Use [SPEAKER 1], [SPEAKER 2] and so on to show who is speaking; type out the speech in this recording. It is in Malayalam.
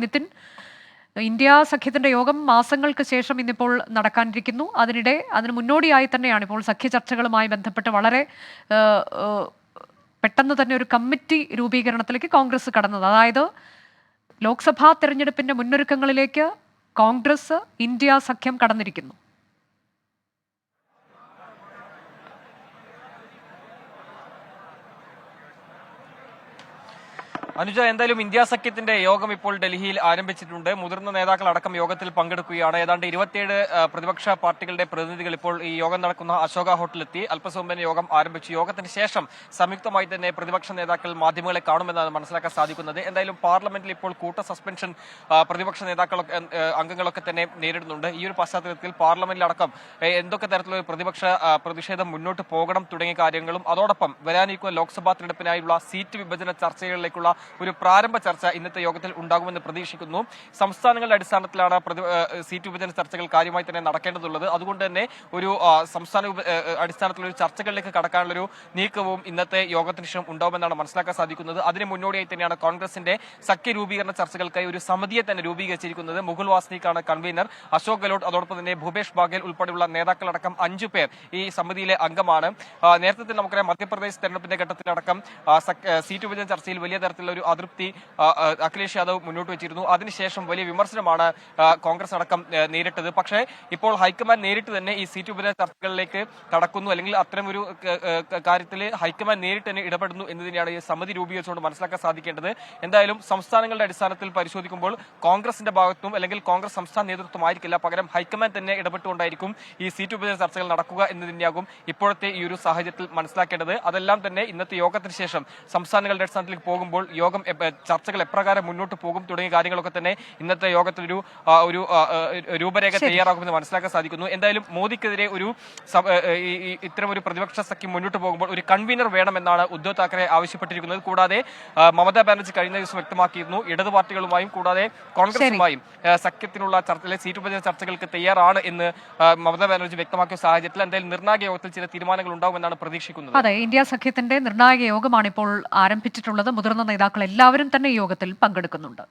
[SPEAKER 1] നിതിൻ, ഇന്ത്യ സഖ്യത്തിന്റെ യോഗം മാസങ്ങൾക്ക് ശേഷം ഇന്നിപ്പോൾ നടക്കാനിരിക്കുന്നു. അതിന് മുന്നോടിയായി തന്നെയാണ് ഇപ്പോൾ സഖ്യ ചർച്ചകളുമായി ബന്ധപ്പെട്ട് വളരെ പെട്ടെന്ന് തന്നെ ഒരു കമ്മിറ്റി രൂപീകരണത്തിലേക്ക് കോൺഗ്രസ് കടന്നത്. അതായത് ലോക്സഭാ തെരഞ്ഞെടുപ്പിന്റെ മുന്നൊരുക്കങ്ങളിലേക്ക് കോൺഗ്രസ് ഇന്ത്യ സഖ്യം കടന്നിരിക്കുന്നു.
[SPEAKER 2] അനുജ, എന്തായാലും ഇന്ത്യ സഖ്യത്തിന്റെ യോഗം ഇപ്പോൾ ഡൽഹിയിൽ ആരംഭിച്ചിട്ടുണ്ട്. മുതിർന്ന നേതാക്കൾ അടക്കം യോഗത്തിൽ പങ്കെടുക്കുകയാണ്. ഏതാണ്ട് 27 പ്രതിപക്ഷ പാർട്ടികളുടെ പ്രതിനിധികൾ ഇപ്പോൾ ഈ യോഗം നടക്കുന്ന അശോക ഹോട്ടലിലെത്തി. അല്പസമയം യോഗം ആരംഭിച്ചു. യോഗത്തിന് ശേഷം സംയുക്തമായി തന്നെ പ്രതിപക്ഷ നേതാക്കൾ മാധ്യമങ്ങളെ കാണുമെന്നാണ് മനസ്സിലാക്കാൻ സാധിക്കുന്നത്. എന്തായാലും പാർലമെന്റിൽ ഇപ്പോൾ കൂട്ട സസ്പെൻഷൻ പ്രതിപക്ഷ നേതാക്കളൊക്കെ അംഗങ്ങളൊക്കെ തന്നെ നേരിടുന്നുണ്ട്. ഈ ഒരു പശ്ചാത്തലത്തിൽ പാർലമെന്റിലടക്കം എന്തൊക്കെ തരത്തിലുള്ള പ്രതിപക്ഷ പ്രതിഷേധം മുന്നോട്ട് പോകണം തുടങ്ങിയ കാര്യങ്ങളും അതോടൊപ്പം വരാനിരിക്കുന്ന ലോക്സഭാ തെരഞ്ഞെടുപ്പിനായുള്ള സീറ്റ് വിഭജന ചർച്ചകളിലേക്കുള്ള ഒരു പ്രാരംഭ ചർച്ച ഇന്നത്തെ യോഗത്തിൽ ഉണ്ടാകുമെന്ന് പ്രതീക്ഷിക്കുന്നു. സംസ്ഥാനങ്ങളുടെ അടിസ്ഥാനത്തിലാണ് സീറ്റ് വിഭജന ചർച്ചകൾ കാര്യമായി തന്നെ നടക്കേണ്ടതുള്ളത്. അതുകൊണ്ട് തന്നെ ഒരു സംസ്ഥാന അടിസ്ഥാനത്തിലുള്ള ചർച്ചകളിലേക്ക് കടക്കാനുള്ളൊരു നീക്കവും ഇന്നത്തെ യോഗത്തിന് ശേഷം ഉണ്ടാവുമെന്നാണ് മനസ്സിലാക്കാൻ സാധിക്കുന്നത്. അതിന് മുന്നോടിയായി തന്നെയാണ് കോൺഗ്രസിന്റെ സഖ്യ രൂപീകരണ ചർച്ചകൾക്കായി ഒരു സമിതിയെ തന്നെ രൂപീകരിച്ചിരിക്കുന്നത്. മുകുൾ വാസ്നിക്കാണ് കൺവീനർ. അശോക് ഗെഹ്ലോട്ട് അതോടൊപ്പം തന്നെ ഭൂപേഷ് ബാഗേൽ ഉൾപ്പെടെയുള്ള നേതാക്കളടക്കം 5 പേർ ഈ സമിതിയിലെ അംഗമാണ്. നേരത്തെ തന്നെ നമുക്കറിയാം, മധ്യപ്രദേശ് തെരഞ്ഞെടുപ്പിന്റെ ഘട്ടത്തിലടക്കം സീറ്റ് വിഭജന ചർച്ചയിൽ വലിയ തരത്തിലുള്ള ഒരു അതൃപ്തി അഖിലേഷ് യാദവ് മുന്നോട്ട് വെച്ചിരുന്നു. അതിനുശേഷം വലിയ വിമർശനമാണ് കോൺഗ്രസ് അടക്കം നേരിട്ടത്. പക്ഷേ ഇപ്പോൾ ഹൈക്കമാൻഡ് നേരിട്ട് തന്നെ ഈ സീറ്റ് വിഭജന ചർച്ചകളിലേക്ക് കടക്കുന്നു, അല്ലെങ്കിൽ അത്തരം ഒരു കാര്യത്തിൽ ഹൈക്കമാൻഡ് നേരിട്ട് തന്നെ ഇടപെടുന്നു എന്ന് തന്നെയാണ് ഈ സമിതി രൂപീകരിച്ചുകൊണ്ട് മനസ്സിലാക്കാൻ സാധിക്കേണ്ടത്. എന്തായാലും സംസ്ഥാനങ്ങളുടെ അടിസ്ഥാനത്തിൽ പരിശോധിക്കുമ്പോൾ കോൺഗ്രസിന്റെ ഭാഗത്തും അല്ലെങ്കിൽ കോൺഗ്രസ് സംസ്ഥാന നേതൃത്വം ആയിരിക്കില്ല, പകരം ഹൈക്കമാൻഡ് തന്നെ ഇടപെട്ടുകൊണ്ടായിരിക്കും ഈ സീറ്റ് വിഭജന ചർച്ചകൾ നടക്കുക എന്ന് തന്നെയാകും ഇപ്പോഴത്തെ ഈ ഒരു സാഹചര്യത്തിൽ മനസ്സിലാക്കേണ്ടത്. അതെല്ലാം തന്നെ ഇന്നത്തെ യോഗത്തിന് ശേഷം സംസ്ഥാനങ്ങളുടെ അടിസ്ഥാനത്തിലേക്ക് പോകുമ്പോൾ യോഗം ചർച്ചകൾ എപ്രകാരം മുന്നോട്ട് പോകും തുടങ്ങിയ കാര്യങ്ങളൊക്കെ തന്നെ ഇന്നത്തെ യോഗത്തിൽ ഒരു രൂപരേഖ തയ്യാറാക്കുമെന്ന് മനസ്സിലാക്കാൻ സാധിക്കുന്നു. എന്തായാലും മോദിക്കെതിരെ ഇത്തരം ഒരു പ്രതിപക്ഷ സഖ്യം മുന്നോട്ട് പോകുമ്പോൾ ഒരു കൺവീനർ വേണമെന്നാണ് ഉദ്ധവ് താക്കറെ ആവശ്യപ്പെട്ടിരിക്കുന്നത്. കൂടാതെ മമതാ ബാനർജി കഴിഞ്ഞ ദിവസം വ്യക്തമാക്കിയിരുന്നു, ഇടതു പാർട്ടികളുമായും കൂടാതെ കോൺഗ്രസുമായും സഖ്യത്തിനുള്ള സീറ്റ് വിഭജന ചർച്ചകൾക്ക് തയ്യാറാണ് എന്ന് മമതാ ബാനർജി വ്യക്തമാക്കിയ സാഹചര്യത്തിൽ എന്തായാലും നിർണായക യോഗത്തിൽ ചില തീരുമാനങ്ങൾ ഉണ്ടാകുമെന്നാണ് പ്രതീക്ഷിക്കുന്നത്.
[SPEAKER 1] അതെ, ഇന്ത്യ സഖ്യത്തിന്റെ നിർണായക യോഗമാണ് ഇപ്പോൾ ആരംഭിച്ചിട്ടുള്ളത്. മുതിർന്ന നേതാക്കൾ എല്ലാവരും തന്നെ യോഗത്തിൽ പങ്കെടുക്കുന്നുണ്ട്.